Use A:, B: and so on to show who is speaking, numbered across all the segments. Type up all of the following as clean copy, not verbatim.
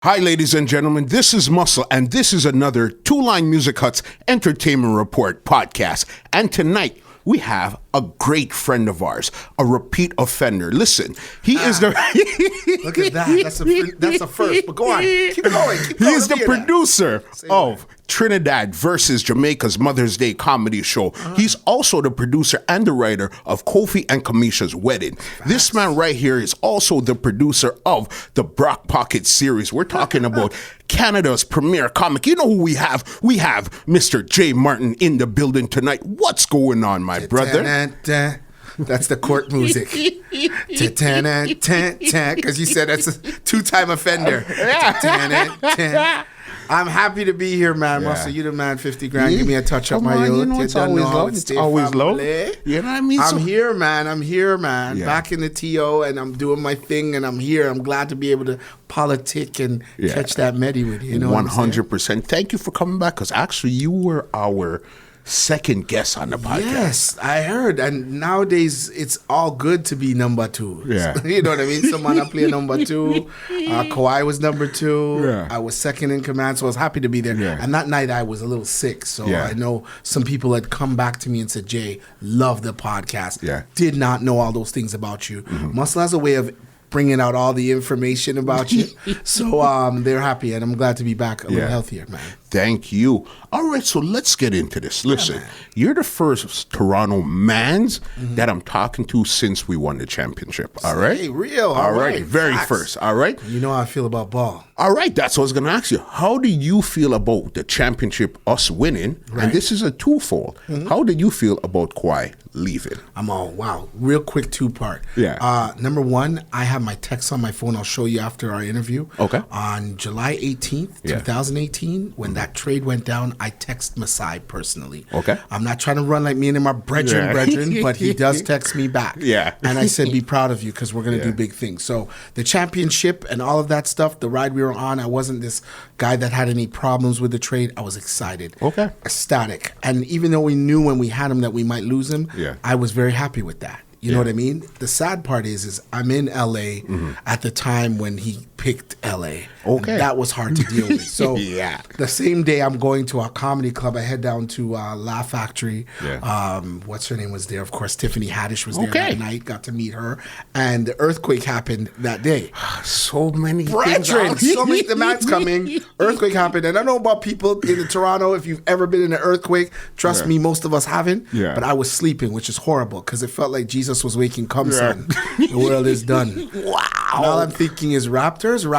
A: Hi, ladies and gentlemen. This is Muscle, and this is another Two Line Music Hut's Entertainment Report podcast. And tonight, we have a great friend of ours, a repeat offender. Listen, he is the...
B: Look at that. That's a first. But go on. Keep going.
A: He is the producer of Trinidad versus Jamaica's Mother's Day comedy show. He's also the producer and the writer of Kofi and Kamisha's Wedding. This man right here is also the producer of the Brock Pocket series. We're talking about Canada's premier comic. You know who we have? We have Mr. Jay Martin in the building tonight. What's going on, my brother?
B: That's the court music. Because you said that's a two-time offender. I'm happy to be here, man. Muscle, you the man, 50 grand. Give me a touch up, my youth.
A: You know, it's always low. It's always low. You know what I mean?
B: I'm here, man. Yeah. Back in the TO, and I'm doing my thing, and I'm here. I'm glad to be able to politic and catch that medi with you. You know
A: 100%. Thank you for coming back, because actually you were our second guest on the podcast.
B: Yes, I heard. And nowadays, it's all good to be number two.
A: Yeah.
B: You know what I mean? Someone I play number two. Kawhi was number two.
A: Yeah.
B: I was second in command, so I was happy to be there. Yeah. And that night, I was a little sick. So I know some people had come back to me and said, Jay, love the podcast.
A: Yeah.
B: Did not know all those things about you. Muscle has a way of bringing out all the information about you. So they're happy, and I'm glad to be back a little healthier, man.
A: Thank you. All right, so let's get into this. Listen, you're the first Toronto mans that I'm talking to since we won the championship. All right?
B: Hey, real.
A: All right. Very
B: Facts.
A: first. All right?
B: You know how I feel about ball.
A: All right, that's what I was going to ask you. How do you feel about the championship, us winning? Right. And this is a twofold. How did you feel about Kawhi leaving?
B: I'm all, wow. Real quick two-part.
A: Yeah.
B: Number one, I have my text on my phone. I'll show you after our interview.
A: Okay.
B: On July 18th, 2018, when that trade went down, I text Masai personally.
A: Okay.
B: I'm not trying to run like me and my brethren, but he does text me back.
A: Yeah.
B: And I said, be proud of you, because we're going to do big things. So the championship and all of that stuff, the ride we were on, I wasn't this guy that had any problems with the trade. I was excited.
A: Okay.
B: Ecstatic. And even though we knew when we had him that we might lose him, I was very happy with that. You know what I mean? The sad part is I'm in LA at the time when he picked LA.
A: Okay.
B: And that was hard to deal with. So the same day I'm going to our comedy club, I head down to Laugh Factory. What's her name was there? Of course, Tiffany Haddish was there that night. Got to meet her. And the earthquake happened that day.
A: So many
B: brethren, so many demands coming. Earthquake happened. And I know about people in Toronto, if you've ever been in an earthquake, trust me, most of us haven't. But I was sleeping, which is horrible, because it felt like Jesus was waking, come son, the world is done.
A: Wow.
B: And all I'm thinking is Raptors, and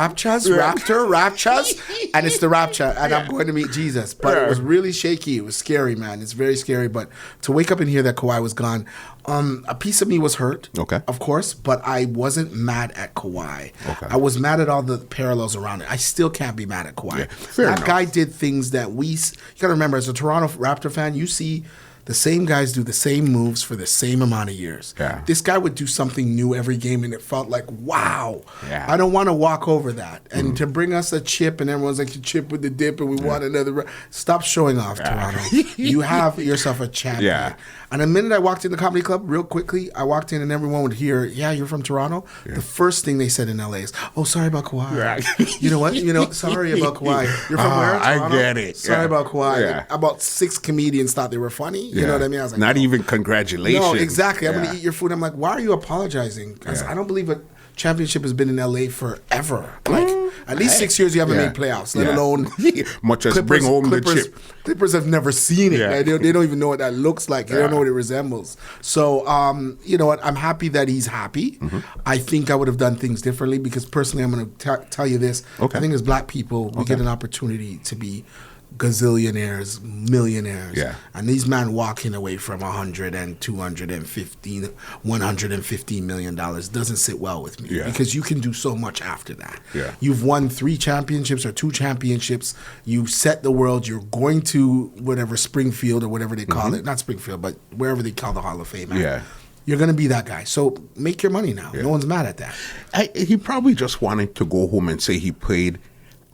B: it's the Rapture, and I'm going to meet Jesus. But it was really shaky. It was scary, man. It's very scary. But to wake up and hear that Kawhi was gone, a piece of me was hurt, of course, but I wasn't mad at Kawhi. I was mad at all the parallels around it. I still can't be mad at Kawhi. That guy did things that you got to remember, as a Toronto Raptor fan, you see the same guys do the same moves for the same amount of years. This guy would do something new every game, and it felt like, wow. I don't want to walk over that. And to bring us a chip, and everyone's like, you chip with the dip, and we want another. Stop showing off, Toronto. You have yourself a champion. And the minute I walked in the comedy club, real quickly, I walked in and everyone would hear, you're from Toronto? The first thing they said in LA is, oh, sorry about Kawhi. You know what? Sorry about Kawhi. You're from where? Toronto?
A: I get it.
B: Sorry about Kawhi. About 6 comedians thought they were funny. You know what I mean? I was like,
A: not even congratulations.
B: No, exactly. I'm going to eat your food. I'm like, why are you apologizing? I don't believe a championship has been in LA forever. Like, at least 6 years you haven't made playoffs, let alone
A: much as bring home the chip.
B: Clippers have never seen it. Right? They don't even know what that looks like. They don't know what it resembles. So, you know what? I'm happy that he's happy. I think I would have done things differently, because personally, I'm going to tell you this. I think as black people, we get an opportunity to be gazillionaires, millionaires, and these men walking away from 100 and 215, 115 million dollars doesn't sit well with me, because you can do so much after that. You've won 3 championships or 2 championships. You set the world. You're going to whatever Springfield or whatever they call it, not Springfield, but wherever they call the Hall of Fame. You're going to be that guy. So make your money now. No one's mad at that.
A: He probably just wanted to go home and say he played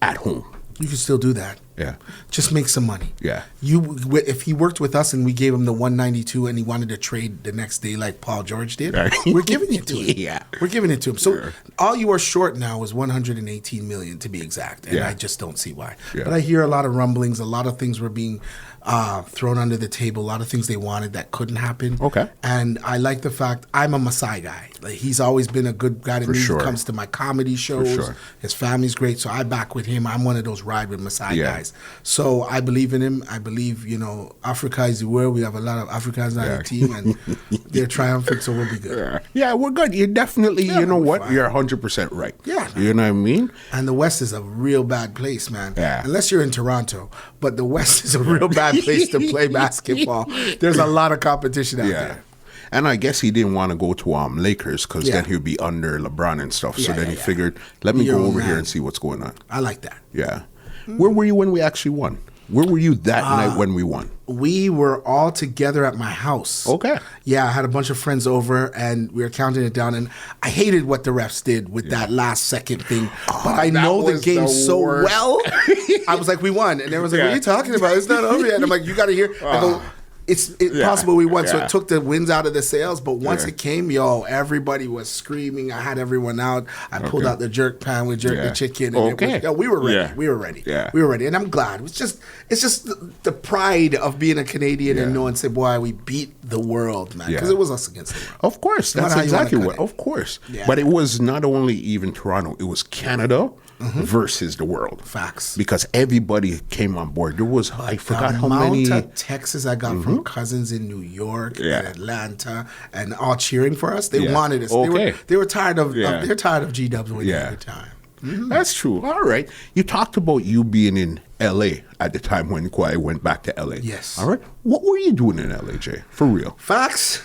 A: at home.
B: You can still do that.
A: Yeah.
B: Just make some money.
A: Yeah.
B: If he worked with us and we gave him the 192 and he wanted to trade the next day like Paul George did, we're giving it to him.
A: Yeah.
B: We're giving it to him. So all you are short now is 118 million to be exact. And I just don't see why.
A: Yeah.
B: But I hear a lot of rumblings, a lot of things were being thrown under the table, a lot of things they wanted that couldn't happen.
A: Okay.
B: And I like the fact I'm a Masai guy. Like, he's always been a good guy to me when it comes to my comedy shows. His family's great, so I back with him. I'm one of those ride with Masai guys. So I believe in him. I believe, Africa is the world. We have a lot of Africans on the team, and they're triumphant, so we'll be good.
A: Yeah, we're good. You're definitely, you know what? Fine. You're 100% right.
B: Yeah.
A: You know what I mean?
B: And the West is a real bad place, man.
A: Yeah.
B: Unless you're in Toronto. But the West is a real bad place to play basketball. There's a lot of competition out there.
A: And I guess he didn't want to go to Lakers because then he'd be under LeBron and stuff. So then he figured, let me go over here and see what's going on.
B: I like that.
A: Yeah. Where were you when we actually won? Where were you that night when we won?
B: We were all together at my house.
A: Okay.
B: Yeah, I had a bunch of friends over, and we were counting it down. And I hated what the refs did with that last second thing. But I know the game so well. I was like, we won. And everyone's like, what are you talking about? It's not over yet. And I'm like, you got to hear. I go, it's possible we won. So it took the winds out of the sails. But once it came, everybody was screaming. I had everyone out. I pulled out the jerk pan. We jerked the chicken. And we were ready.
A: Yeah.
B: We were ready.
A: Yeah.
B: We were ready. And I'm glad. It's just the pride of being a Canadian and knowing, say, boy, we beat the world, man. Because it was us against the world.
A: Of course. That's exactly what. Of course. Yeah. But it was not only even Toronto. It was Canada. Versus the world.
B: Facts.
A: Because everybody came on board. There was, I forgot how many.
B: The amount of texts I got from cousins in New York and Atlanta and all cheering for us. They wanted us.
A: Okay.
B: They were tired of, they're tired of G-Dubs winning every time.
A: That's true. All right. You talked about you being in L.A. at the time when Kawhi went back to L.A.
B: Yes.
A: All right. What were you doing in L.A., Jay? For real?
B: Facts.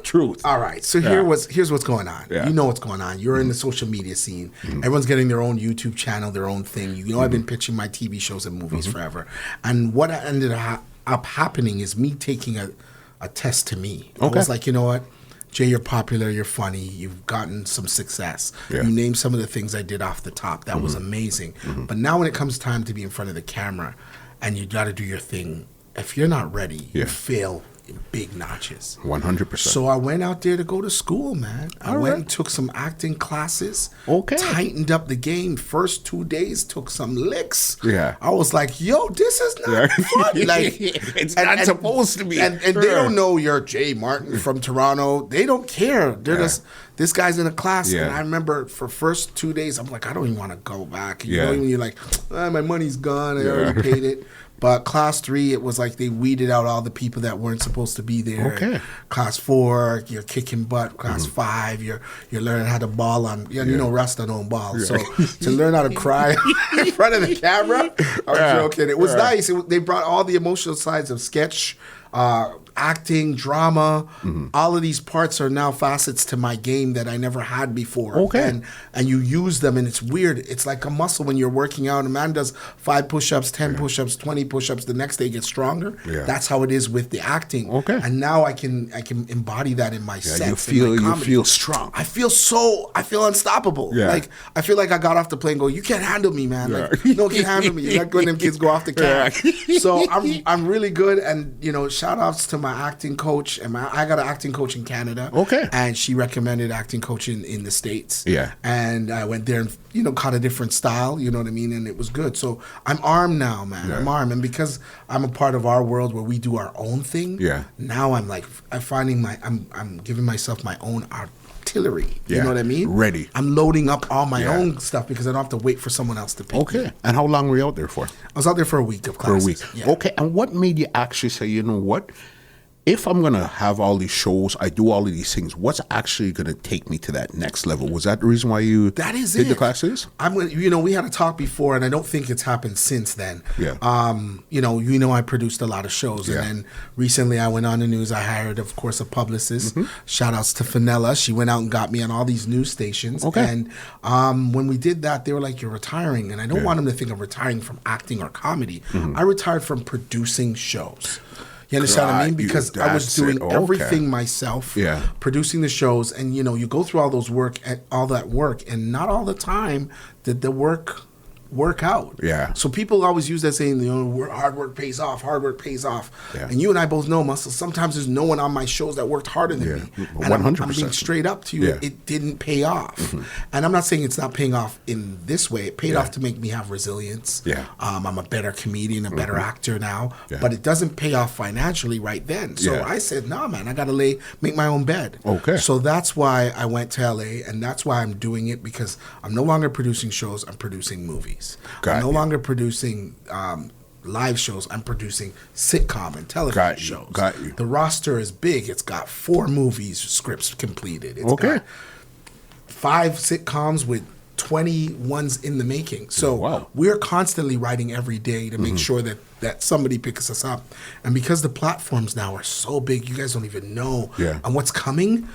A: Truth.
B: All right. So here's what's going on. Yeah. You know what's going on. You're in the social media scene. Everyone's getting their own YouTube channel, their own thing. You know, I've been pitching my TV shows and movies forever. And what ended up happening is me taking a test to me. I was like, you know what? Jay, you're popular, you're funny, you've gotten some success. Yeah. You named some of the things I did off the top. That was amazing. But now when it comes time to be in front of the camera and you got to do your thing, if you're not ready, you fail in big notches.
A: 100%.
B: So I went out there to go to school, man. I went and took some acting classes. Tightened up the game. First 2 days, took some licks.
A: Yeah.
B: I was like, yo, this is not fun. Like,
A: it's not supposed to be.
B: And they don't know you're Jay Martin from Toronto. They don't care. They're just, this guy's in a class. And I remember for first 2 days, I'm like, I don't even want to go back. You know, when you're like, my money's gone. I already paid it. But class 3, it was like they weeded out all the people that weren't supposed to be there.
A: Okay.
B: Class 4, you're kicking butt. Class 5, you're learning how to ball on. You know, Rasta don't ball. So to learn how to cry in front of the camera, I'm joking. It was nice. They brought all the emotional sides of sketch, acting, drama. All of these parts are now facets to my game that I never had before. And you use them, and it's weird. It's like a muscle when you're working out. A man does 5 push-ups, 10 push-ups, 20 push-ups. The next day gets stronger. That's how it is with the acting. And now I can embody that in my sets.
A: You feel strong.
B: I feel unstoppable. Like I feel like I got off the plane and go, you can't handle me, man. Like, no one can handle me. You're not letting them kids go off the camera. So I'm really good, and shout outs to my acting coach, and I got an acting coach in Canada. And she recommended acting coaching in the States. And I went there and caught a different style, you know what I mean, and it was good. So I'm armed now, man. I'm armed, and because I'm a part of our world where we do our own thing. Now I'm like I'm giving myself my own artillery. You know what I mean?
A: Ready.
B: I'm loading up all my own stuff because I don't have to wait for someone else to pick me.
A: And how long were you out there for?
B: I was out there for a week of classes.
A: For a week. Okay. And what made you actually say, you know what? If I'm going to have all these shows, I do all of these things, what's actually going to take me to that next level? Was that the reason why you did the classes?
B: We had a talk before, and I don't think it's happened since then. I produced a lot of shows. And then recently I went on the news. I hired, of course, a publicist. Shout outs to Fenella. She went out and got me on all these news stations. And when we did that, they were like, you're retiring. And I don't want them to think of retiring from acting or comedy. I retired from producing shows. You understand what I mean? Because I was doing everything myself, producing the shows, and you go through all that work, and not all the time did the work work out.
A: Yeah.
B: So people always use that saying, hard work pays off, hard work pays off.
A: Yeah.
B: And you and I both know, Muscle, sometimes there's no one on my shows that worked harder than me. And
A: 100%.
B: I'm being straight up to you.
A: Yeah.
B: It didn't pay off. And I'm not saying it's not paying off in this way. It paid off to make me have resilience.
A: Yeah.
B: I'm a better comedian, a better actor now.
A: Yeah.
B: But it doesn't pay off financially right then. So I said, nah, man, I got to make my own bed.
A: Okay.
B: So that's why I went to LA, and that's why I'm doing it, because I'm no longer producing shows, I'm producing movies. I'm no longer producing live shows, I'm producing sitcom and television shows.
A: Got you.
B: The roster is big. It's got 4 movies scripts completed. It's got 5 sitcoms with 20 ones in the making. So we're constantly writing every day to make sure that somebody picks us up. And because the platforms now are so big, you guys don't even know on what's coming.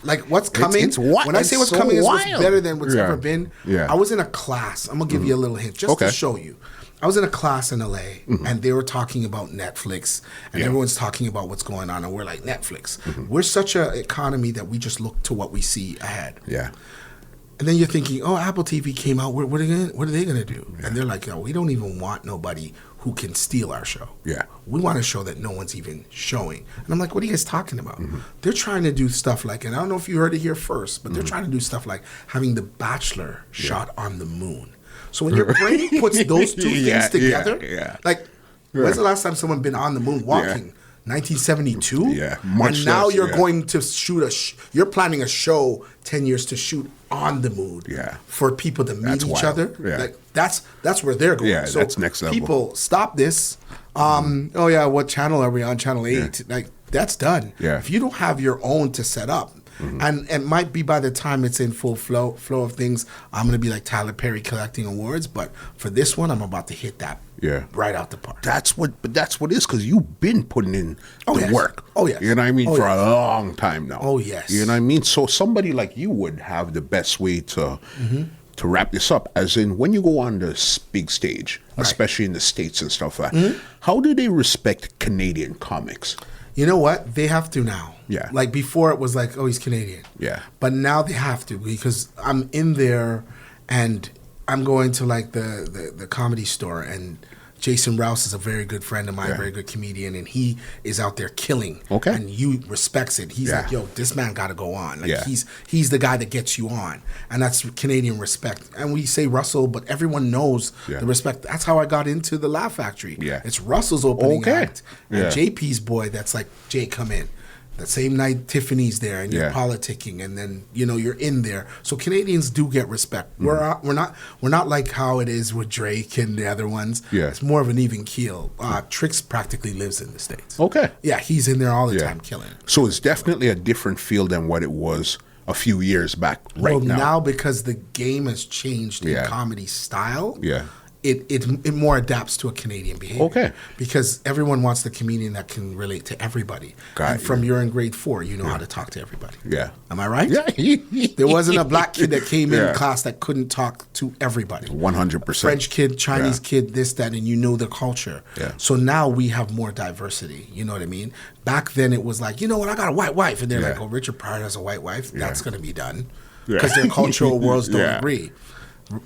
B: Like what's coming. When I say what's coming is what's better than what's ever been. I was in a class. I'm gonna give you a little hint just to show you. I was in a class in LA and they were talking about Netflix and everyone's talking about what's going on, and we're like, Netflix. We're such an economy that we just look to what we see ahead. And then you're thinking, oh, Apple TV came out. What are they gonna do? And they're like, we don't even want nobody who can steal our show. We want a show that no one's even showing. And I'm like, what are you guys talking about? They're trying to do stuff like, and I don't know if you heard it here first, but they're trying to do stuff like having The Bachelor shot on the moon. So when your brain puts those two things together, like, when's the last time someone been on the moon walking? 1972? And now you're going to shoot you're planning a show 10 years to shoot on the moon for people to meet each other. Like that's where they're going. So
A: that's next level.
B: People, stop this. What channel are we on? Channel 8. Like, that's done. If you don't have your own to set up, and it might be by the time it's in full flow of things, I'm going to be like Tyler Perry collecting awards. But for this one, I'm about to hit that right out the park.
A: That's what it is, because you've been putting in the work. You know what I mean? For a long time now. You know what I mean? So somebody like you would have the best way to wrap this up, as in when you go on this big stage, especially in the States and stuff like that, how do they respect Canadian comics?
B: You know what? They have to now. Like before it was like, oh, he's Canadian. But now they have to, because I'm in there and I'm going to like the comedy store, and Jason Rouse is a very good friend of mine, very good comedian, and he is out there killing. And you respects it. He's like, yo, this man got to go on. Like he's the guy that gets you on, and that's Canadian respect. And we say Russell, but everyone knows the respect. That's how I got into the Laugh Factory. It's Russell's opening act, and JP's boy. That's like, Jay, come in. The same night Tiffany's there, and you're politicking, and then you're in there. So Canadians do get respect. We're not like how it is with Drake and the other ones. It's more of an even keel. Trix practically lives in the States. He's in there all the time killing.
A: So it's definitely a different feel than what it was a few years back.
B: Now because the game has changed in comedy style. It more adapts to a Canadian behavior. Because everyone wants the comedian that can relate to everybody. And from you're in grade 4, you know how to talk to everybody. Am I right? There wasn't a black kid that came in class that couldn't talk to everybody.
A: 100%.
B: French kid, Chinese kid, this, that, and you know the culture. So now we have more diversity. You know what I mean? Back then it was like, you know what, I got a white wife. And they're like, oh, Richard Pryor has a white wife? That's going to be done. Because their cultural worlds don't agree.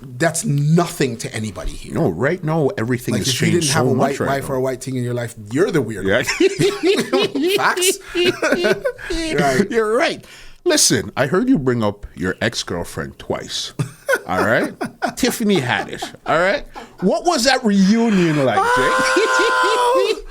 B: That's nothing to anybody here.
A: No, right now everything has changed so much. If you didn't have a white wife or a white thing in your life, you're the weird one. Facts? You're right. Listen, I heard you bring up your ex-girlfriend twice. All right? Tiffany Haddish. All right? What was that reunion like, Jay?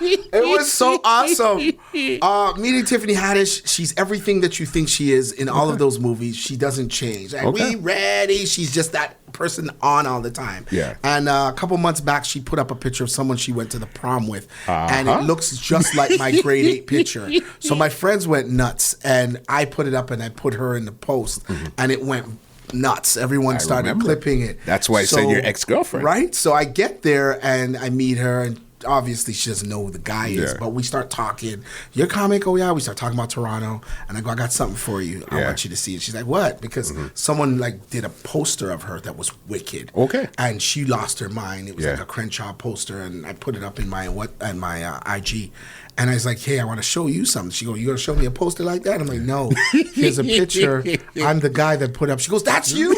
B: It was so awesome. Meeting Tiffany Haddish, she's everything that you think she is in all of those movies. She doesn't change. Like, we ready. She's just that person on all the time. And a couple months back, she put up a picture of someone she went to the prom with. And it looks just like my grade 8 picture. So my friends went nuts. And I put it up and I put her in the post. And it went nuts. Everyone started clipping it.
A: That's why I said your ex-girlfriend.
B: Right? So I get there and I meet her, and obviously she doesn't know who the guy is, but we start talking. You're a comic? Oh yeah. We start talking about Toronto, and I go, I got something for you. I want you to see it. She's like, what? Because someone like did a poster of her that was wicked. And she lost her mind. It was like a Crenshaw poster, and I put it up in my IG. And I was like, hey, I want to show you something. She goes, you going to show me a poster like that? I'm like, no. Here's a picture. I'm the guy that put up. She goes, that's you?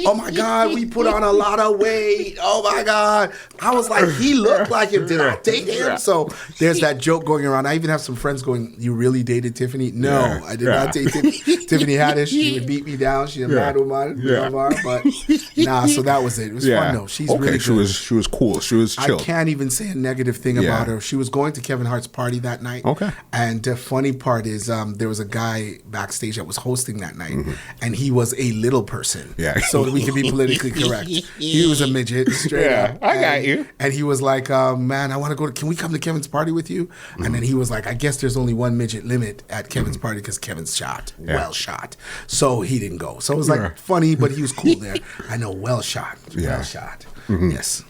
B: Oh my God, we put on a lot of weight. Oh my God. I was like, he looked like him. Did I date him? So there's that joke going around. I even have some friends going, you really dated Tiffany? No, I did not date Tiffany Haddish. She would beat me down. She's a mad woman. But nah, so that was it. It was fun though. She's really good.
A: She was cool. She was chill.
B: I can't even say a negative thing about her. She was going to Kevin Hart's party that night.
A: Okay.
B: And the funny part is there was a guy backstage that was hosting that night, and he was a little person.
A: Yeah.
B: So we can be politically correct. He was a midget, straight up.
A: I got you.
B: And he was like, man, I want to go can we come to Kevin's party with you? And then he was like, I guess there's only one midget limit at Kevin's party because Kevin's shot. Well shot. So he didn't go. So it was like funny, but he was cool there. I know, well shot. Well shot. Yes.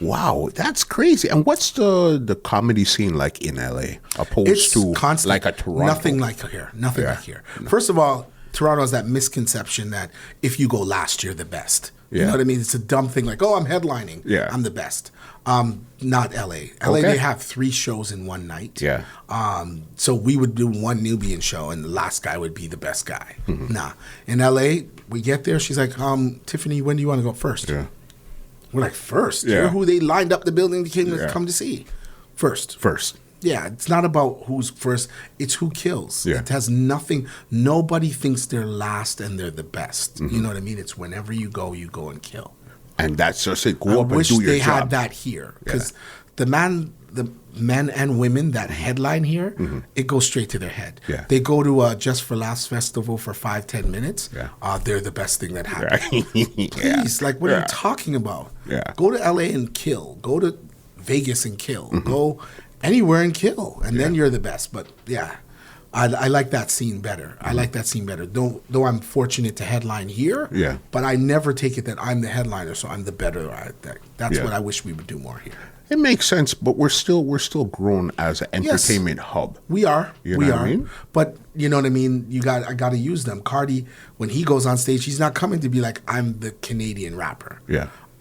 A: Wow, that's crazy. And what's the comedy scene like in LA opposed to
B: constant,
A: like a Toronto?
B: Nothing like here. Nothing like here. First of all, Toronto has that misconception that if you go last, you're the best. You know what I mean? It's a dumb thing like, oh, I'm headlining. I'm the best. Not LA. LA, they have 3 shows in one night. So we would do one Nubian show and the last guy would be the best guy. Nah. In LA, we get there. She's like, Tiffany, when do you want to go first? We're like, first? You're who they lined up the building to come to see. First. Yeah, it's not about who's first. It's who kills. It has nothing. Nobody thinks they're last and they're the best. You know what I mean? It's whenever you go and kill.
A: And that's just it. Go up and do your job.
B: I wish they had that here. Because the men and women that headline here, it goes straight to their head. They go to Just for Laughs festival for 5-10 minutes. They're the best thing that happened. Please, like, what are you talking about? Go to LA and kill. Go to Vegas and kill. Go anywhere and kill. And then you're the best. But I like that scene better. I like that scene better. Though I'm fortunate to headline here. But I never take it that I'm the headliner, so I'm the better at that. That's what I wish we would do more here.
A: It makes sense, but we're still grown as an entertainment hub.
B: We are.
A: You know what I mean?
B: But you know what I mean? I gotta use them. Cardi, when he goes on stage, he's not coming to be like, I'm the Canadian rapper.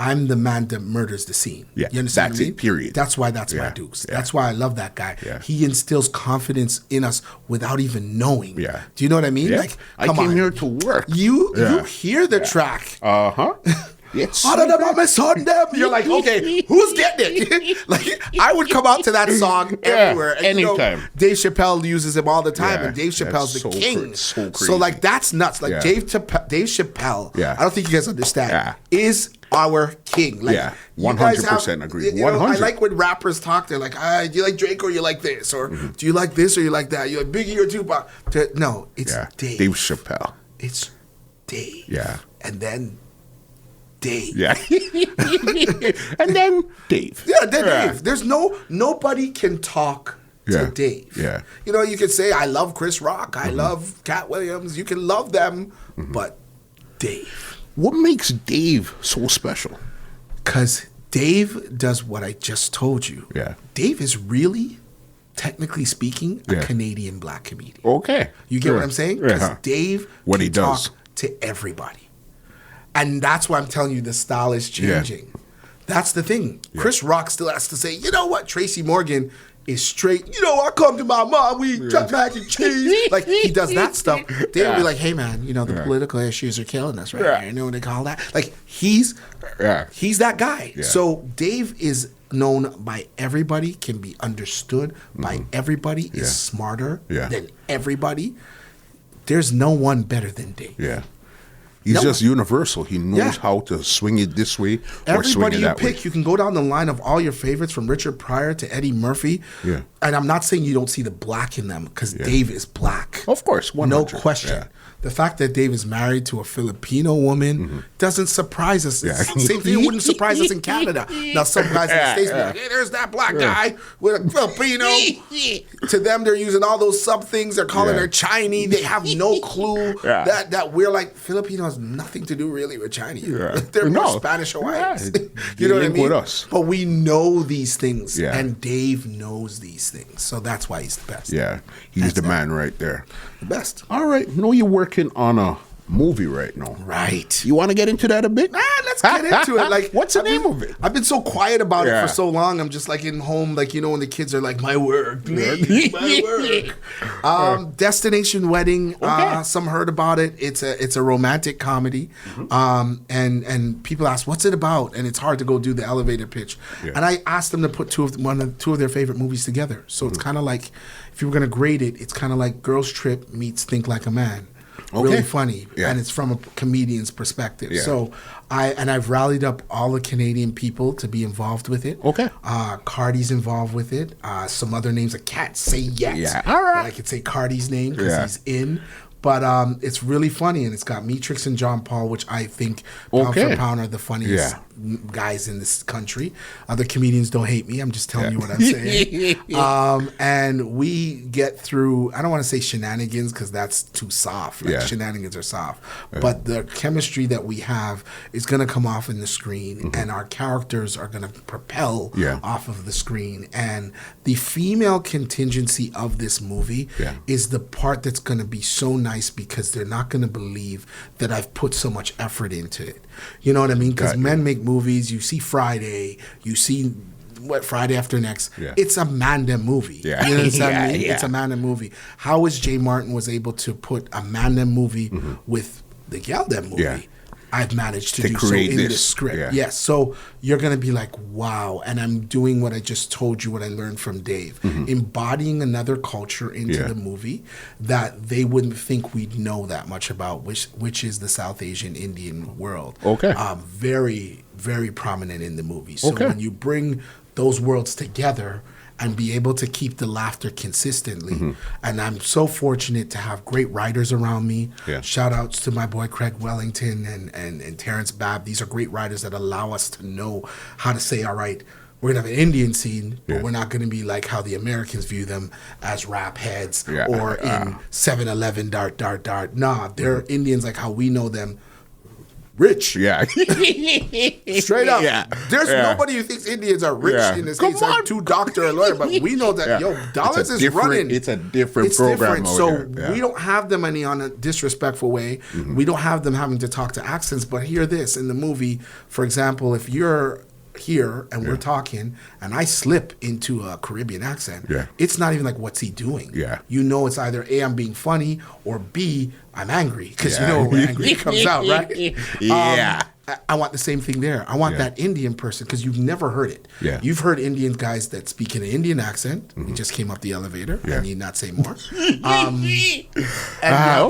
B: I'm the man that murders the scene. You understand
A: that's
B: what I mean?
A: it, period.
B: That's why that's my Dukes. That's why I love that guy. He instills confidence in us without even knowing. Do you know what I mean? Like,
A: I came here to work.
B: You hear the track.
A: Yes.
B: You're like, okay, who's getting it? Like, I would come out to that song everywhere. And,
A: anytime.
B: Dave Chappelle uses him all the time, and Dave Chappelle's the king. So, like, that's nuts. Like, Dave Chappelle, I don't think you guys understand, is our king. Like,
A: 100% agree. 100.
B: I like when rappers talk. They're like, do you like Drake or you like this? Or do you like this or you like that? You like Biggie or Tupac? No, it's Dave.
A: Dave Chappelle.
B: It's Dave. And then Dave.
A: And then Dave.
B: Dave. There's nobody can talk to Dave. You know, you can say, I love Chris Rock, I love Cat Williams, you can love them, but Dave.
A: What makes Dave so special?
B: Because Dave does what I just told you. Dave is really, technically speaking, a Canadian black comedian. You get what I'm saying? Because Dave can talk to everybody. And that's why I'm telling you the style is changing. That's the thing. Chris Rock still has to say, you know what, Tracy Morgan is straight. You know, I come to my mom, we eat mac and cheese. Like, he does that stuff. They'll be like, hey, man, you know, the political issues are killing us right here. You know what they call that? Like, he's that guy. So Dave is known by everybody, can be understood by everybody, is smarter than everybody. There's no one better than Dave.
A: He's just universal. He knows how to swing it this way or swing it that way.
B: Everybody you pick, you can go down the line of all your favorites from Richard Pryor to Eddie Murphy. And I'm not saying you don't see the black in them because Dave is black.
A: Of course, 100.
B: No question. The fact that Dave is married to a Filipino woman doesn't surprise us. Same thing, it wouldn't surprise us in Canada. Now, some guys in the States be like, hey, there's that black guy with a Filipino. To them, they're using all those sub things. They're calling her Chinese. They have no clue that we're like, Filipino has nothing to do really with Chinese. They're more Spanish Hawaiians. You know what I mean?
A: With us.
B: But we know these things, and Dave knows these things. So that's why he's the best.
A: He's the man right there.
B: The best.
A: All right. Know you're working on a movie right now.
B: Right.
A: You want to get into that a bit?
B: Let's get into it. Like,
A: what's the name of it?
B: I've been so quiet about it for so long. I'm just like in home, like, you know, when the kids are like, my work, please, my work. Destination Wedding. Some heard about it. It's a romantic comedy. And people ask, what's it about? And it's hard to go do the elevator pitch. Yeah. And I asked them to put two of their favorite movies together. So it's kind of like, if you were going to grade it, it's kind of like Girls Trip meets Think Like a Man. Really funny, and it's from a comedian's perspective. Yeah. So I've rallied up all the Canadian people to be involved with it. Okay, Cardi's involved with it. Some other names I can't say yet. Yeah, all right. I could say Cardi's name because he's in. But it's really funny, and it's got Meatrix and John Paul, which I think pound for pound are the funniest guys in this country. Other comedians don't hate me. I'm just telling you what I'm saying. And we get through, I don't want to say shenanigans because that's too soft. Like shenanigans are soft. But the chemistry that we have is going to come off in the screen, and our characters are going to propel off of the screen. And the female contingency of this movie is the part that's going to be so nice because they're not going to believe that I've put so much effort into it. You know what I mean? Because men make movies. You see Friday. You see Friday After Next. Yeah. It's a Manda movie. Yeah. You know what I mean? It's a Manda movie. How is Jay Martin was able to put a Manda movie with the Galdem movie? Yeah. I've managed to do so in this script. Yeah. Yes. So you're going to be like, wow. And I'm doing what I just told you, what I learned from Dave. Embodying another culture into the movie that they wouldn't think we'd know that much about, which is the South Asian Indian world. Okay. Very, very prominent in the movie. So when you bring those worlds together and be able to keep the laughter consistently. And I'm so fortunate to have great writers around me. Yeah. Shout outs to my boy Craig Wellington and Terrence Babb. These are great writers that allow us to know how to say, all right, we're going to have an Indian scene, but we're not going to be like how the Americans view them as rap heads or in 7-Eleven, dart, dart, dart. Nah, they're Indians like how we know them. Rich. Yeah. Straight up. Yeah. There's nobody who thinks Indians are rich in this case. Like two doctor and lawyer, but we know that, dollars is running.
A: It's a different program.
B: So we don't have them any on a disrespectful way. We don't have them having to talk to accents, but hear this in the movie, for example, if you're here and we're talking and I slip into a Caribbean accent, it's not even like, what's he doing? Yeah. You know, it's either A, I'm being funny, or B, I'm angry. Because you know where angry comes out, right? I want the same thing there. I want that Indian person, because you've never heard it. Yeah. You've heard Indian guys that speak in an Indian accent. We just came up the elevator. I need not say more. And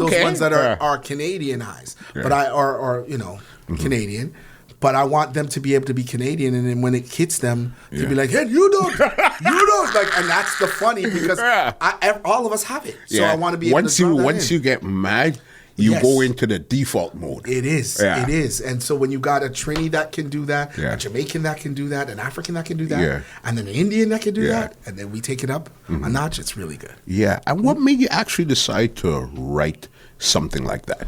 B: those ones that are Canadianized, but are Canadian. But I want them to be able to be Canadian, and then when it hits them, to be like, "Hey, you don't," like, and that's the funny because all of us have it. So I want to be able to
A: once you get mad, you go into the default mode.
B: It is, it is, and so when you got a Trini that can do that, a Jamaican that can do that, an African that can do that, and then an Indian that can do that, and then we take it up a notch. It's really good.
A: Yeah, and what made you actually decide to write something like that?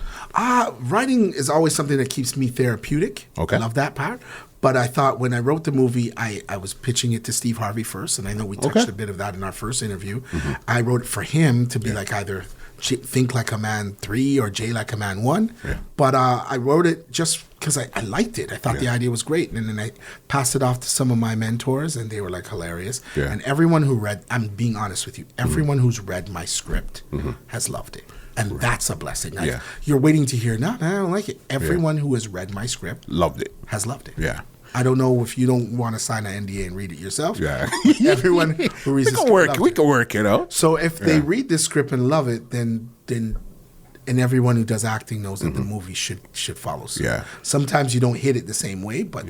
B: Writing is always something that keeps me therapeutic. Okay. I love that part. But I thought when I wrote the movie, I was pitching it to Steve Harvey first, and I know we touched a bit of that in our first interview. I wrote it for him to be like either Think Like a Man 3 or J Like a Man 1. Yeah. But I wrote it just because I liked it. I thought the idea was great. And then I passed it off to some of my mentors, and they were like hilarious. Yeah. And everyone who read, I'm being honest with you, everyone who's read my script has loved it. And that's a blessing. You're waiting to hear, no, I don't like it. Everyone who has read my script has loved it. Yeah. I don't know if you don't want to sign an NDA and read it yourself. Yeah. Everyone who reads
A: we can work it out.
B: So if they read this script and love it, then and everyone who does acting knows that the movie should follow suit. Yeah. Sometimes you don't hit it the same way, but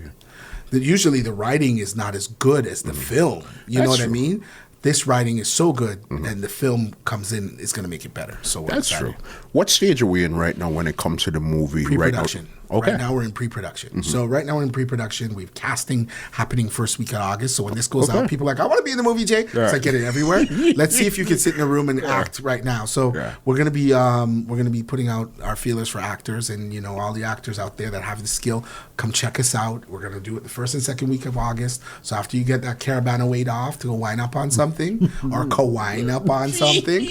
B: usually the writing is not as good as the film. You know what I mean? This writing is so good, and the film comes in, it's going to make it better. So
A: that's true. What stage are we in right now when it comes to the movie?
B: Pre-production.
A: Okay.
B: Right now we're in pre-production. So right now we're in pre-production. We have casting happening first week of August. So when this goes out, people are like, I want to be in the movie, Jay. It's like, get it everywhere. Let's see if you can sit in a room and act right now. So we're gonna be putting out our feelers for actors, and you know, all the actors out there that have the skill, come check us out. We're gonna do it the first and second week of August. So after you get that Caravana weight off to go wine up on something or co-wine up on something,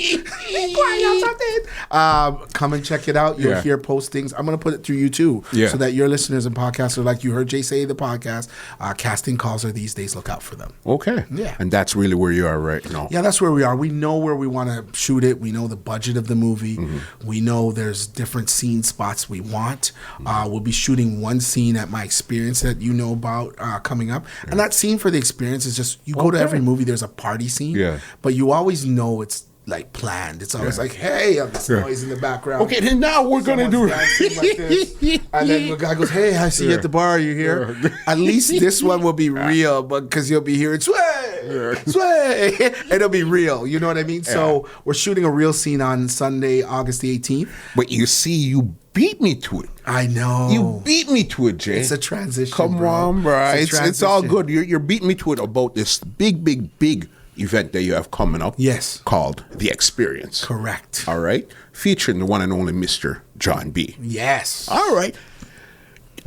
B: come and check it out. You'll hear postings. I'm gonna put it through you too, so that your listeners and podcasters, like you heard Jay say, the podcast, casting calls are these days. Look out for them.
A: Okay.
B: Yeah.
A: And that's really where you are right now.
B: Yeah, that's where we are. We know where we want to shoot it. We know the budget of the movie. We know there's different scene spots we want. We'll be shooting one scene at my experience that you know about coming up. And that scene for the experience is just, you go to every movie, there's a party scene. But you always know it's like planned. It's always like, hey, this noise in the background.
A: Okay, then now we're going to do
B: dancing like this. And then the guy goes, hey, I see you at the bar. Are you here? At least this one will be real, but because you'll be hearing sway, sway. And it'll be real. You know what I mean? So we're shooting a real scene on Sunday, August the 18th.
A: But you see, you beat me to it.
B: I know.
A: You beat me to it, Jay.
B: It's a transition.
A: Come on, bro. It's all good. You're beating me to it about this big event that you have coming up.
B: Yes.
A: Called The Experience.
B: Correct.
A: All right. Featuring the one and only Mr. John B.
B: Yes.
A: All right.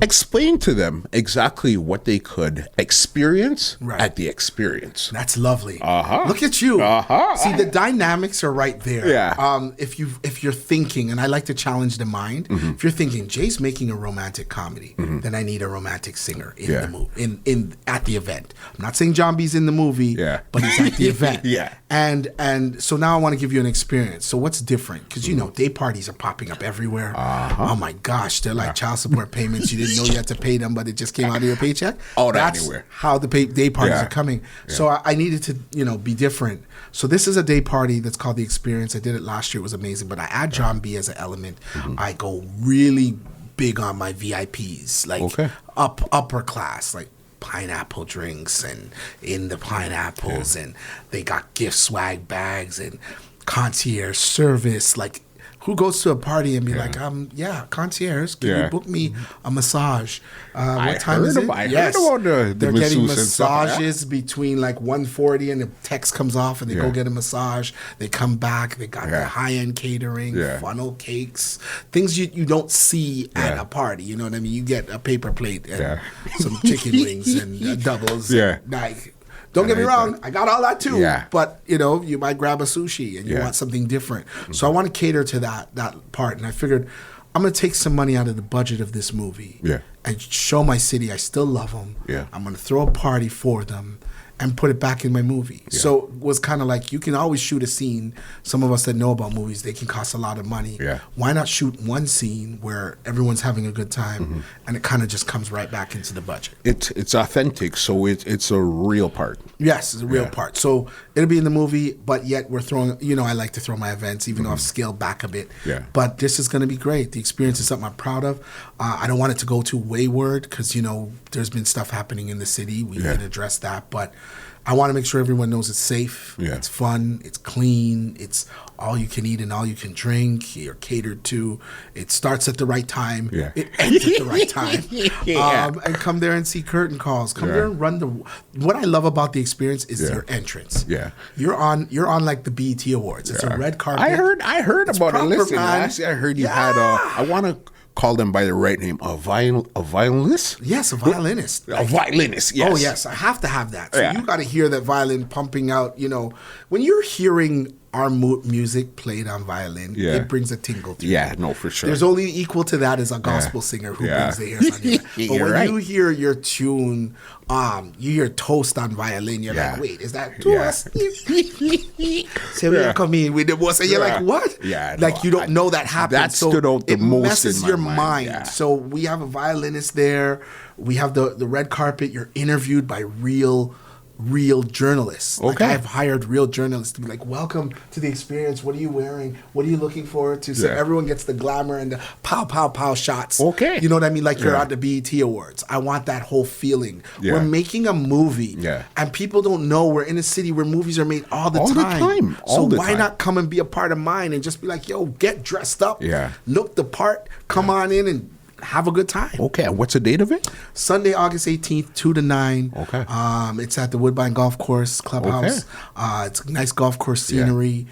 A: Explain to them exactly what they could experience at The Experience.
B: That's lovely. Look at you. See, the dynamics are right there.
A: Yeah.
B: If you're thinking, and I like to challenge the mind, if you're thinking Jay's making a romantic comedy, then I need a romantic singer in the movie, in at the event. I'm not saying John B's in the movie, but he's at the event. And so now I want to give you an experience. So what's different? Because you know, day parties are popping up everywhere. Oh my gosh, they're like child support payments. You didn't know you had to pay them, but it just came out of your paycheck. That's
A: anywhere.
B: how the day parties are coming. So I needed to, be different. So this is a day party that's called The Experience. I did it last year. It was amazing. But I add John B as an element. I go really big on my VIPs, like upper class, like pineapple drinks and in the pineapples, and they got gift swag bags and concierge service. Like, who goes to a party and be like, concierge, can you book me a massage? What time is it?
A: I heard about the
B: They're getting
A: massages
B: massages between like 1:40 and the text comes off and they go get a massage. They come back. They got the high-end catering, funnel cakes, things you don't see at a party. You know what I mean? You get a paper plate and some chicken wings and doubles. Like, don't get me wrong, I got all that too. But you might grab a sushi and you want something different. So I want to cater to that part. And I figured I'm going to take some money out of the budget of this movie and show my city I still love them. I'm going to throw a party for them and put it back in my movie. So it was kind of like, you can always shoot a scene. Some of us that know about movies, they can cost a lot of money. Why not shoot one scene where everyone's having a good time and it kind of just comes right back into the budget?
A: It's authentic, so it's a real part.
B: Yes, it's a real part. So it'll be in the movie, but yet we're throwing, I like to throw my events, even though I've scaled back a bit. But this is going to be great. The experience is something I'm proud of. I don't want it to go too wayward because, there's been stuff happening in the city. We can address that. But I want to make sure everyone knows it's safe, it's fun, it's clean, it's all you can eat and all you can drink. You're catered to. It starts at the right time. It ends at the right time. And come there and see curtain calls. Come there and run the. What I love about the experience is your entrance. You're on like the BET Awards. It's a red carpet.
A: I heard about it. Listen, last year I heard you had I want to call them by the right name, a violinist?
B: Yes, a violinist.
A: A violinist, yes.
B: Oh, yes, I have to have that. So you got to hear that violin pumping out, when you're hearing our music played on violin, it brings a tingle to you.
A: Yeah, no, for sure.
B: There's only equal to that as a gospel singer who brings the ears on you. But when you hear your tune, you hear Toast on violin, you're like, wait, is that Toast? So we come in with the boss, and you're like, what? Like, you don't know that happened.
A: That stood out the most in my mind. It messes
B: your mind. So we have a violinist there. We have the red carpet. You're interviewed by real journalists. Like, I've hired real journalists to be like, welcome to the experience. What are you wearing? What are you looking forward to? So everyone gets the glamour and the pow, pow, pow shots. You know what I mean? Like you're at the BET Awards. I want that whole feeling. We're making a movie and people don't know we're in a city where movies are made all the time. So why not come and be a part of mine and just be like, yo, get dressed up, look the part, come on in and have a good time.
A: Okay, and what's the date of it?
B: Sunday, August 18th, 2 to 9.
A: Okay.
B: It's at the Woodbine Golf Course Clubhouse.
A: Okay.
B: It's a nice golf course scenery.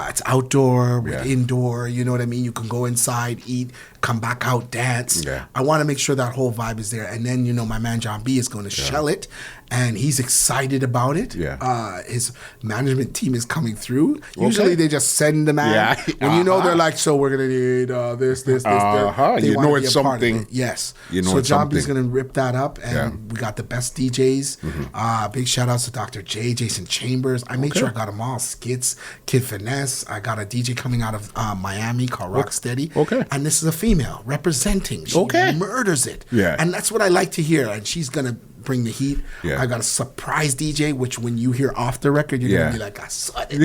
B: It's outdoor with indoor. You know what I mean? You can go inside, eat, come back out, dance.
A: Yeah.
B: I want to make sure that whole vibe is there. And then, my man John B is going to shell it, and he's excited about it.
A: Yeah.
B: His management team is coming through. Usually they just send the man.
A: Yeah.
B: When they're like, so we're going to need this. They
A: You
B: wanna
A: know
B: be
A: it's
B: a part of
A: something.
B: it. Yes.
A: You know
B: so
A: it's
B: John B's
A: something.
B: going to rip that up, and we got the best DJs. Big shout outs to Dr. J, Jason Chambers. I made sure I got them all. Skits, Kid Finesse. I got a DJ coming out of Miami called Rocksteady.
A: Okay.
B: And this is a female representing. She murders it.
A: Yeah.
B: And that's what I like to hear. And she's going to bring the heat.
A: Yeah.
B: I got a surprise DJ, which when you hear off the record, you're going to be like, I saw it.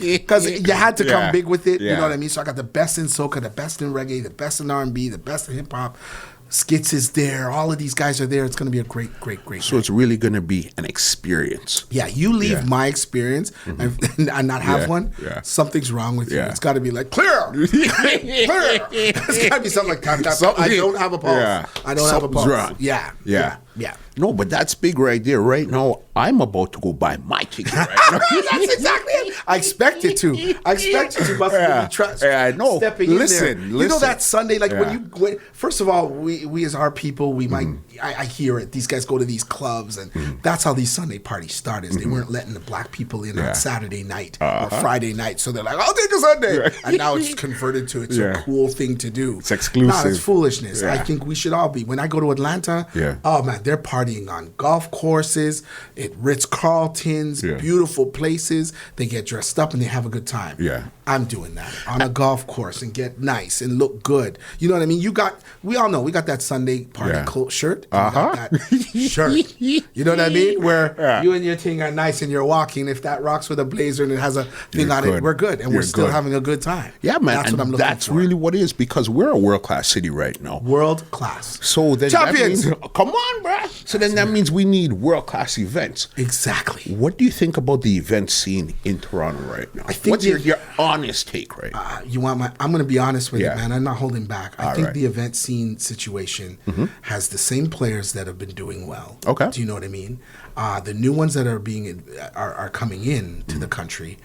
B: Because you had to come big with it. You know what I mean? So I got the best in soca, the best in reggae, the best in R&B, the best in hip hop. Skits is there. All of these guys are there. It's going to be a great
A: So
B: night.
A: it's really going to be an experience.
B: Yeah, you leave my experience and not have one, something's wrong with you.
A: Yeah.
B: It's got to be like, clear. It's got to be something like that. I don't have a pulse.
A: Yeah.
B: I don't have a
A: Something's
B: pulse.
A: wrong.
B: Yeah.
A: No, but that's big right there. Right now, I'm about to go buy my ticket right now.
B: That's exactly it. I expected to. But trust.
A: Yeah, I know.
B: Stepping in there.
A: Listen.
B: You know that Sunday, like when first of all, we as our people, we might. I hear it. These guys go to these clubs, and that's how these Sunday parties started. They weren't letting the black people in on Saturday night or Friday night, so they're like, "I'll take a Sunday," and now it's converted to a cool thing to do.
A: It's exclusive.
B: No, it's foolishness.
A: Yeah.
B: I think we should all be. When I go to Atlanta, oh man, they're partying on golf courses, at Ritz-Carltons, beautiful places. They get dressed up and they have a good time.
A: Yeah.
B: I'm doing that on a golf course and get nice and look good. You know what I mean? We all know, we got that Sunday party coat shirt. We got that shirt. You know what I mean? Where you and your thing are nice and you're walking. If that rocks with a blazer and it has a thing on it, we're good. And we're still having a good time.
A: Yeah, man.
B: That's what I'm looking
A: that's
B: for.
A: really what it is, because we're a world-class city right now.
B: World class.
A: So then
B: Champions.
A: that means, come on, bruh. So then that means we need world-class events.
B: Exactly.
A: What do you think about the event scene in Toronto right now?
B: I think
A: What's your honest take right now?
B: I'm going to be honest with you, man. I'm not holding back. I think
A: right.
B: the event scene situation has the same players that have been doing well.
A: Okay.
B: Do you know what I mean? The new ones that are coming in to the country,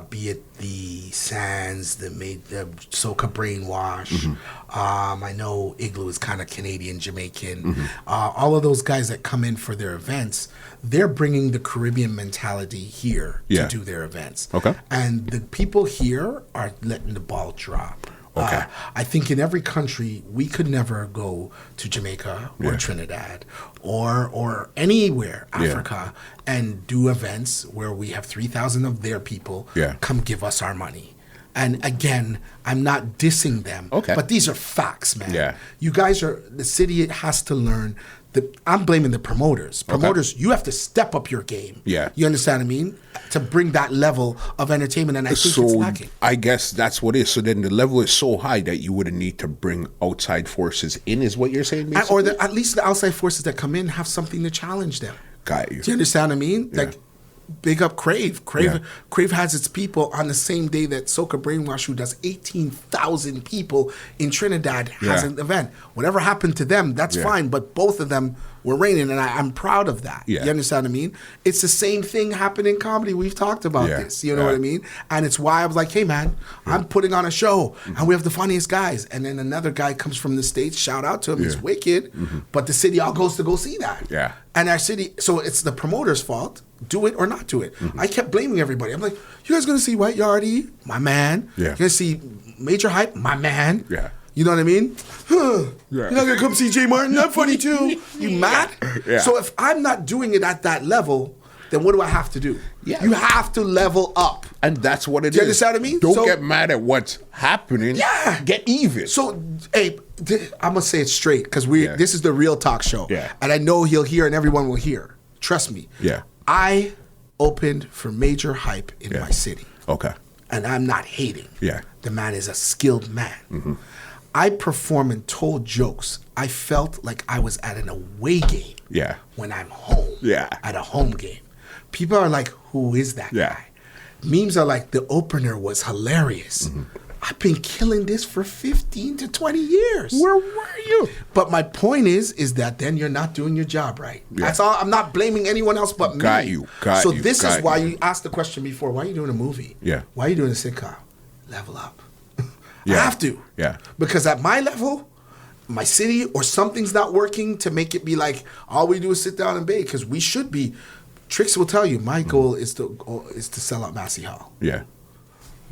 B: be it the Sands, the Soca Brainwash. I know Igloo is kind of Canadian, Jamaican. All of those guys that come in for their events, they're bringing the Caribbean mentality here to do their events.
A: Okay.
B: And the people here are letting the ball drop.
A: Okay.
B: I think in every country, we could never go to Jamaica or Trinidad or anywhere, Africa, and do events where we have 3,000 of their people come give us our money. And again, I'm not dissing them, but these are facts, man.
A: Yeah.
B: You guys the city has to learn. I'm blaming the promoters. Promoters, you have to step up your game.
A: Yeah.
B: You understand what I mean? To bring that level of entertainment, and I think it's lacking.
A: I guess that's what it is. So then the level is so high that you wouldn't need to bring outside forces in, is what you're saying, basically?
B: Or at least the outside forces that come in have something to challenge them.
A: Got you.
B: Do you understand what I mean?
A: Yeah.
B: Like, big up Crave. Crave has its people on the same day that Soca Brainwash, who does 18,000 people in Trinidad, has an event. Whatever happened to them, that's fine. But both of them were reigning, and I'm proud of that.
A: Yeah.
B: You understand what I mean? It's the same thing happening in comedy. We've talked about this. You know what I mean? And it's why I was like, hey, man, I'm putting on a show, and we have the funniest guys. And then another guy comes from the States. Shout out to him. He's wicked. But the city all goes to go see that.
A: Yeah.
B: And our city, so it's the promoter's fault. Do it or not do it. I kept blaming everybody. I'm like, you guys gonna see White Yardie? My man.
A: Yeah.
B: You're gonna see Major Hype? My man.
A: Yeah.
B: You know what I mean? You're not gonna come see Jay Martin? That's funny too. You mad?
A: Yeah.
B: So if I'm not doing it at that level, then what do I have to do?
A: Yeah.
B: You have to level up.
A: And that's what it is.
B: Do you understand what I mean?
A: Don't get mad at what's happening.
B: Yeah.
A: Get even.
B: So, hey, I'm gonna say it straight because this is the real talk show.
A: Yeah.
B: And I know he'll hear and everyone will hear. Trust me.
A: Yeah.
B: I opened for Major Hype in my city.
A: Okay.
B: And I'm not hating.
A: Yeah.
B: The man is a skilled man. I perform and told jokes. I felt like I was at an away game.
A: Yeah.
B: When I'm home.
A: Yeah.
B: At a home game. People are like, who is that guy? Memes are like, the opener was hilarious. I've been killing this for 15 to 20 years.
A: Where were you?
B: But my point is that then you're not doing your job right. Yeah. That's all. I'm not blaming anyone else but me.
A: Got you.
B: So this is why you asked the question before. Why are you doing a movie?
A: Yeah.
B: Why are you doing a sitcom? Level up.
A: Yeah.
B: I have to.
A: Yeah.
B: Because at my level, my city, or something's not working to make it be like all we do is sit down and bake. Because we should be. Trix will tell you my goal is to sell out Massey Hall.
A: Yeah.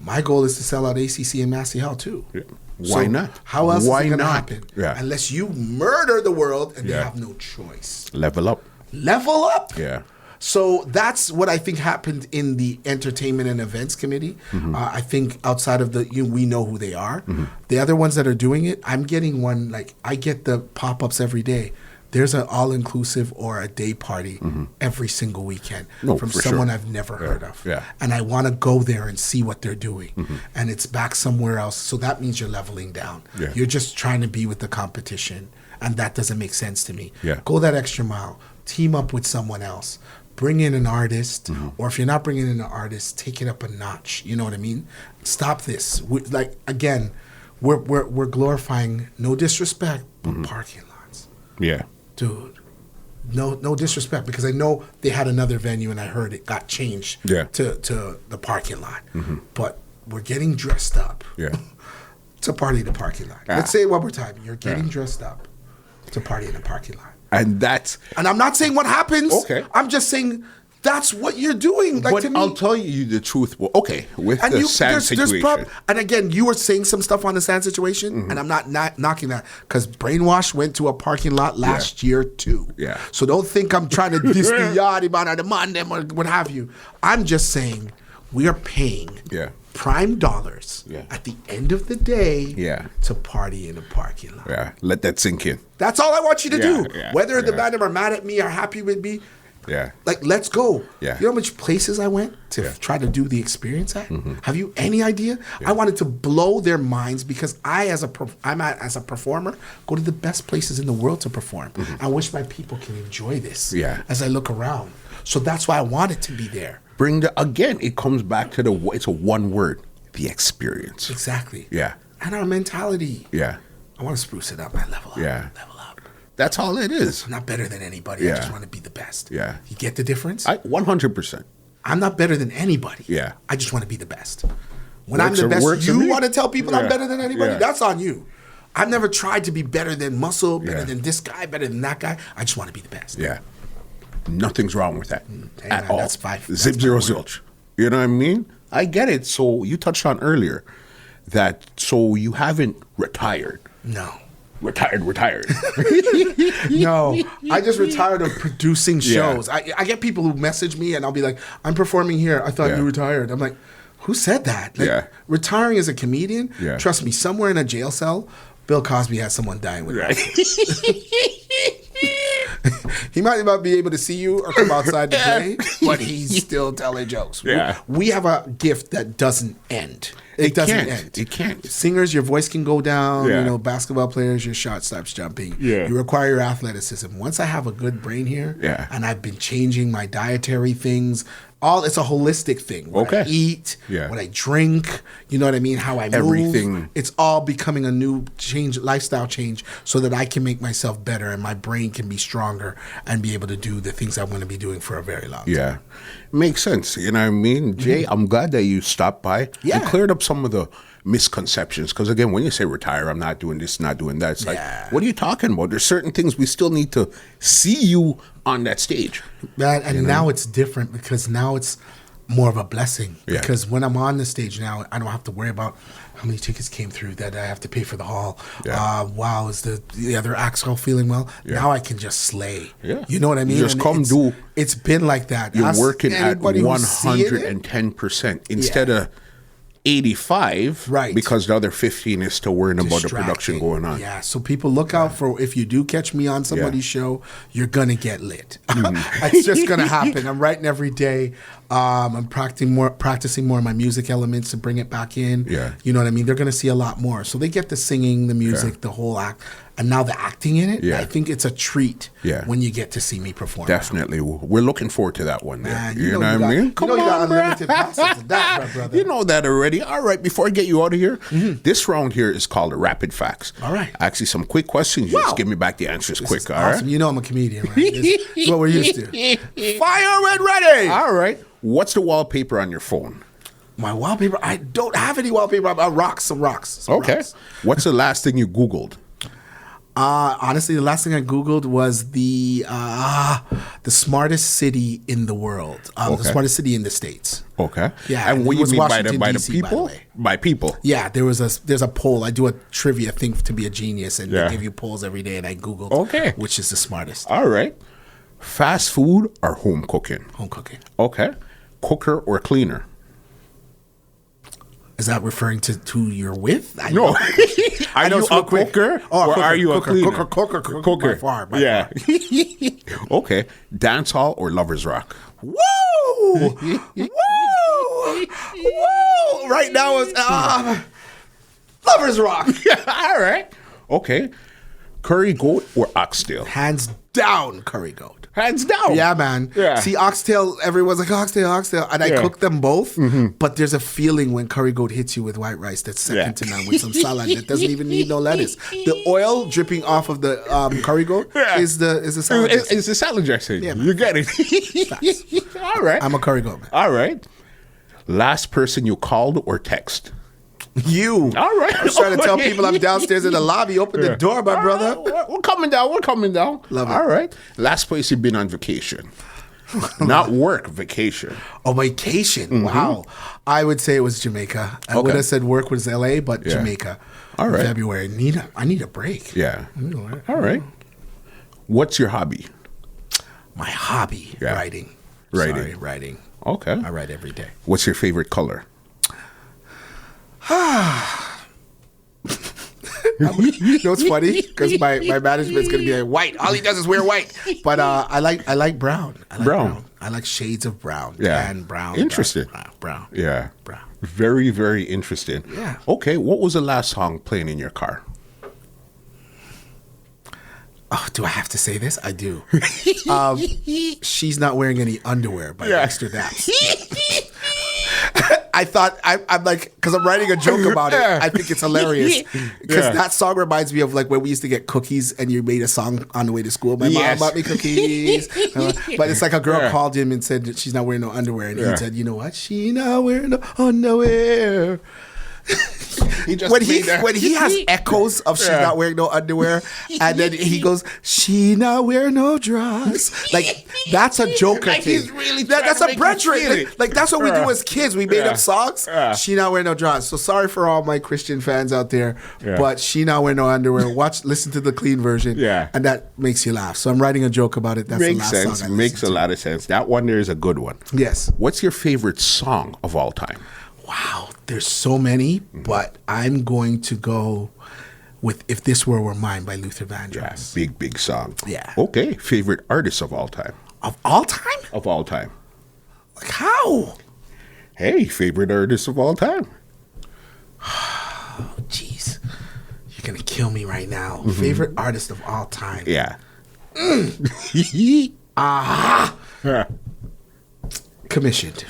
B: My goal is to sell out ACC and Massey Hall too.
A: Yeah. Why not?
B: How else is it going to happen?
A: Yeah.
B: Unless you murder the world and they have no choice.
A: Level up.
B: Level up.
A: Yeah.
B: So that's what I think happened in the Entertainment and Events Committee. I think outside of we know who they are. The other ones that are doing it, I'm getting one, like I get the pop-ups every day. There's an all-inclusive or a day party every single weekend from someone I've never heard of.
A: Yeah.
B: And I want to go there and see what they're doing. And it's back somewhere else. So that means you're leveling down.
A: Yeah.
B: You're just trying to be with the competition. And that doesn't make sense to me.
A: Yeah.
B: Go that extra mile. Team up with someone else. Bring in an artist. Or if you're not bringing in an artist, take it up a notch. You know what I mean? Stop this. We're glorifying, no disrespect, but parking lots.
A: Yeah.
B: Dude, no disrespect, because I know they had another venue and I heard it got changed to the parking lot. But we're getting dressed up to party in the parking lot. Let's say it one more time. You're getting dressed up to party in the parking lot.
A: And
B: I'm not saying what happens.
A: Okay.
B: I'm just saying that's what you're doing. Like,
A: but
B: to me,
A: I'll tell you the truth. Well, okay, with the sand situation.
B: And again, you were saying some stuff on the sand situation, and I'm not knocking that, because Brainwash went to a parking lot last year too.
A: Yeah.
B: So don't think I'm trying to diss the yard about the man them or what have you. I'm just saying we are paying prime dollars at the end of the day to party in a parking lot.
A: Yeah. Let that sink in.
B: That's all I want you to do.
A: Yeah.
B: Whether the man them are mad at me or happy with me.
A: Yeah.
B: Like, let's go.
A: Yeah.
B: You know how much places I went to try to do the experience at? Have you any idea? I wanted to blow their minds, because as a performer, go to the best places in the world to perform. I wish my people can enjoy this as I look around. So that's why I want it to be there.
A: Again, it comes back to it's a one word, the experience.
B: Exactly.
A: Yeah.
B: And our mentality.
A: Yeah.
B: I want to spruce it up. I level up.
A: Yeah.
B: Level up.
A: That's all it is.
B: I'm not better than anybody.
A: Yeah.
B: I just want to be the best.
A: Yeah.
B: You get the difference?
A: 100%.
B: I'm not better than anybody.
A: Yeah.
B: I just want to be the best. When I'm the best, you want to tell people I'm better than anybody? That's on you. I've never tried to be better than Muscle, better than this guy, better than that guy. I just want to be the best.
A: Yeah. Nothing's wrong with that at all.
B: That's five.
A: Zip, zero, zilch. You know what I mean? I get it. So you touched on earlier so you haven't retired.
B: No.
A: Retired.
B: No, I just retired of producing shows. I get people who message me and I'll be like, I'm performing here. I thought you retired. I'm like, who said that? Like, retiring as a comedian? Trust me, somewhere in a jail cell, Bill Cosby has someone dying with him. He might not be able to see you or come outside to play, but he's still telling jokes.
A: Yeah.
B: We have a gift that doesn't end. It doesn't end.
A: It can't.
B: Singers, your voice can go down.
A: Yeah.
B: You know, basketball players, your shot stops jumping.
A: Yeah.
B: You require your athleticism. Once I have a good brain here, and I've been changing my dietary things, it's a holistic thing. What I eat, what I drink, you know what I mean, how I move.
A: Everything.
B: It's all becoming a new lifestyle change, so that I can make myself better and my brain can be stronger and be able to do the things I want to be doing for a very long time.
A: Yeah. Makes sense. You know what I mean? Jay, I'm glad that you stopped by. You cleared up some of the misconceptions. Because again, when you say retire, I'm not doing this, not doing that. It's like, what are you talking about? There's certain things we still need to see you on that stage.
B: Now it's different, because now it's more of a blessing. Because when I'm on the stage now, I don't have to worry about how many tickets came through that I have to pay for the hall. Wow, is the other acts all feeling well? Now I can just slay. You know what I mean?
A: Just do.
B: It's been like that.
A: You're working at 110% instead of 85, because the other 15 is still worrying about the production going on.
B: Yeah, so people look out for, if you do catch me on somebody's show, you're going to get lit. It's just going to happen. I'm writing every day. I'm practicing more of my music elements to bring it back in.
A: Yeah.
B: You know what I mean? They're going to see a lot more. So they get the singing, the music, the whole act, and now the acting in it.
A: Yeah.
B: I think it's a treat when you get to see me perform.
A: Definitely. We're looking forward to that one.
B: Man,
A: you know what I mean?
B: Come on, you got unlimited passes to that, my brother.
A: You know that already. All right, before I get you out of here, this round here is called Rapid Facts.
B: All right.
A: Actually, some quick questions. You just give me back the answers quick, all
B: awesome.
A: right?
B: You know I'm a comedian, right? This is what we're used to.
A: Fire when ready. All right. What's the wallpaper on your phone?
B: My wallpaper? I don't have any wallpaper. Rocks, some rocks. Rocks.
A: What's the last thing you Googled?
B: Honestly, the last thing I Googled was the smartest city in the world. The smartest city in the States.
A: Okay.
B: Yeah.
A: And what do you mean by the
B: DC,
A: people? By people.
B: Yeah, there's a poll. I do a trivia thing to be a genius, and they give you polls every day, and I Googled which is the smartest.
A: All right. Fast food or home cooking?
B: Home cooking.
A: Okay. Cooker or cleaner?
B: Is that referring to who you're with?
A: No. Are you a cooker or are you a cleaner?
B: Cooker. By far.
A: Okay. Dance hall or lovers rock?
B: Woo! Woo! Woo! Right now it's lovers rock.
A: All right. Okay. Curry goat or oxtail?
B: Hands down, curry goat.
A: Hands down.
B: Yeah, man.
A: Yeah.
B: See, oxtail, everyone's like, oxtail. And I cook them both, but there's a feeling when curry goat hits you with white rice that's second to none with some salad that doesn't even need no lettuce. The oil dripping off of the curry goat is the salad dressing.
A: It's the salad dressing.
B: Yeah,
A: you get it. All right.
B: I'm a curry goat, man.
A: All right. Last person you called or text?
B: You.
A: All right.
B: I was trying to tell people I'm downstairs in the lobby. Open the door, my brother.
A: We're coming down.
B: Love it.
A: All right. Last place you've been on vacation. Not work, vacation.
B: Oh, vacation. Wow. I would say it was Jamaica. I would have said work was LA, but Jamaica.
A: All right.
B: February. I need a break.
A: Yeah. All right. What's your hobby?
B: My hobby? Writing. Sorry, writing.
A: Okay.
B: I write every day.
A: What's your favorite color?
B: You know what's funny? Because my management's gonna be like white. All he does is wear white. But I like brown. Brown. I like shades of brown.
A: Yeah.
B: And brown.
A: Interesting.
B: Brown.
A: Yeah.
B: Brown.
A: Very, very interesting.
B: Yeah.
A: Okay. What was the last song playing in your car?
B: Oh, do I have to say this? I do. She's Not Wearing Any Underwear by Dexter Daps. I thought I'm like, because I'm writing a joke about it. I think it's hilarious because that song reminds me of like when we used to get cookies and you made a song on the way to school. My mom bought me cookies, but it's like a girl called him and said that she's not wearing no underwear, and he said, "You know what? She not wearing no underwear." When he has echoes of she's not wearing no underwear, and then he goes, she not wearing no dress. Like that's a Joker thing.
A: He's really
B: that's a brethren. Like that's what we do as kids. We made up songs. She not wearing no dress. So sorry for all my Christian fans out there, but she not wearing no underwear. Listen to the clean version. And that makes you laugh. So I'm writing a joke about it. That's
A: makes
B: the last
A: sense.
B: song I
A: Makes a
B: to.
A: lot of sense. That one there is a good one.
B: Yes.
A: What's your favorite song of all time?
B: Wow, there's so many, but I'm going to go with If This Were Mine by Luther Vandross.
A: Yeah, big song.
B: Yeah.
A: Okay, favorite artist of all time?
B: Of all time?
A: Of all time.
B: Like how?
A: Hey, favorite artist of all time?
B: Oh, jeez. You're going to kill me right now. Favorite artist of all time?
A: Yeah.
B: Commissioned.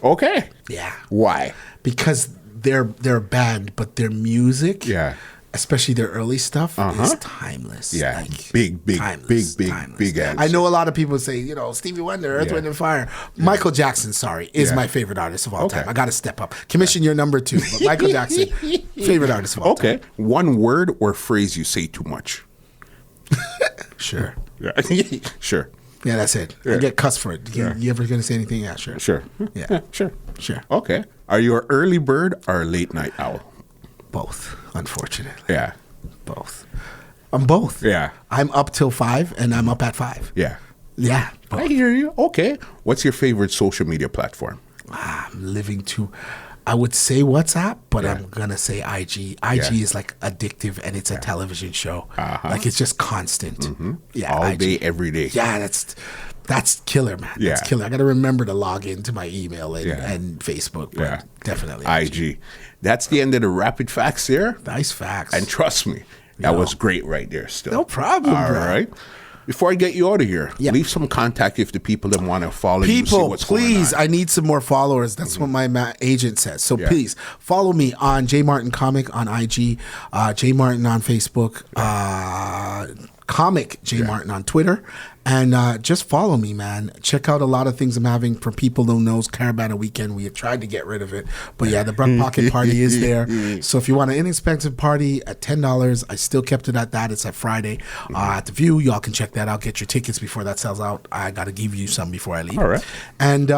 A: Okay.
B: Yeah.
A: Why?
B: Because they're a band, but their music, especially their early stuff, is timeless.
A: Yeah.
B: Like,
A: big
B: timeless.
A: answer.
B: I know a lot of people say, Stevie Wonder, Earth, Wind and Fire. Michael Jackson, is my favorite artist of all time. I got to step up. Commission, you're number 2. But Michael Jackson, favorite artist of all time.
A: Okay. One word or phrase you say too much.
B: Sure.
A: Yeah. Sure.
B: Yeah, that's it. I get cussed for it. You ever going to say anything? Yeah, sure.
A: Sure.
B: Yeah.
A: Sure.
B: Sure.
A: Okay. Are you an early bird or a late night owl?
B: Both, unfortunately.
A: Yeah.
B: Both. I'm both.
A: Yeah.
B: I'm up till 5 and I'm up at 5.
A: Yeah.
B: Yeah.
A: I hear you. Okay. What's your favorite social media platform?
B: I'm living to, I would say WhatsApp, but I'm going to say IG. IG is like addictive and it's a television show. Like it's just constant.
A: Yeah. All day, every day.
B: Yeah, That's killer, man.
A: Yeah.
B: That's killer. I got to remember to log into my email and Facebook. But definitely.
A: IG. That's the end of the rapid facts there.
B: Nice facts.
A: And trust me, that was great right there still.
B: No problem,
A: All
B: bro.
A: right. Before I get you out of here, leave some contact if the people that want to follow you, see what's
B: please,
A: going on.
B: I need some more followers. That's what my agent says. So please follow me on J Martin Comic on IG, J Martin on Facebook, Comic J Martin on Twitter. And just follow me, man. Check out a lot of things I'm having for people who knows Caravana Weekend. We have tried to get rid of it. But yeah, the Bruck Pocket Party is there. So if you want an inexpensive party at $10, I still kept it at that. It's at Friday at the View. Y'all can check that out. Get your tickets before that sells out. I got to give you some before I leave.
A: All right.
B: And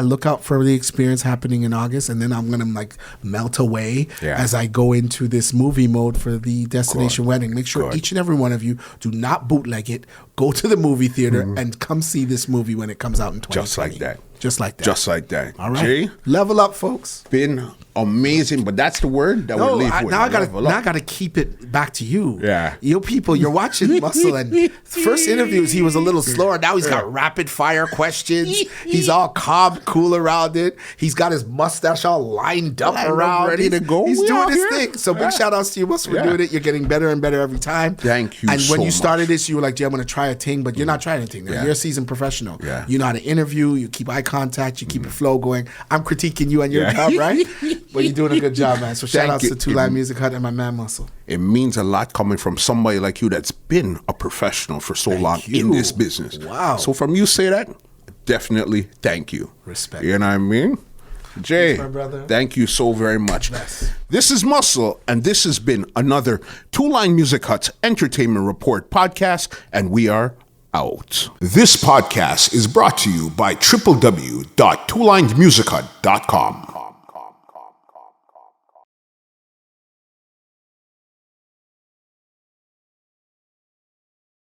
B: look out for the experience happening in August. And then I'm going to melt away as I go into this movie mode for the Destination Wedding. Make sure each and every one of you do not bootleg it. Go to the movie theater and come see this movie when it comes out in 2020.
A: Just like that.
B: Just like that.
A: Just like that.
B: All right.
A: Jay,
B: level up, folks.
A: Been amazing, but that's the word that we'll leave with.
B: Now I gotta keep it back to you.
A: Yeah.
B: You people, you're watching Muscle, and first interviews he was a little slower. Now he's got rapid fire questions. He's all calm, cool around it. He's got his mustache all lined up around.
A: Ready to go.
B: He's doing his thing. So big shout outs to you, Muscle, for doing it. You're getting better and better every time.
A: Thank you.
B: And when
A: so
B: you started
A: much.
B: this, you were like, "Jay, I'm gonna try a thing," but you're not trying a thing. Now. You're a seasoned professional.
A: Yeah.
B: You know how to interview. You keep eye contact. You keep your flow going. I'm critiquing you on your job, right? But you're doing a good job, man. So shout outs to Two Line Music Hut and my man Muscle.
A: It means a lot coming from somebody like you that's been a professional for so long in this business.
B: Wow.
A: So from you say that, definitely thank you.
B: Respect.
A: You know what I mean? Jay,
B: my brother.
A: thank you so very much.
B: Yes.
A: This is Muscle, and this has been another Two Line Music Hut's Entertainment Report podcast, and we are out. This podcast is brought to you by www.twolinedmusichut.com.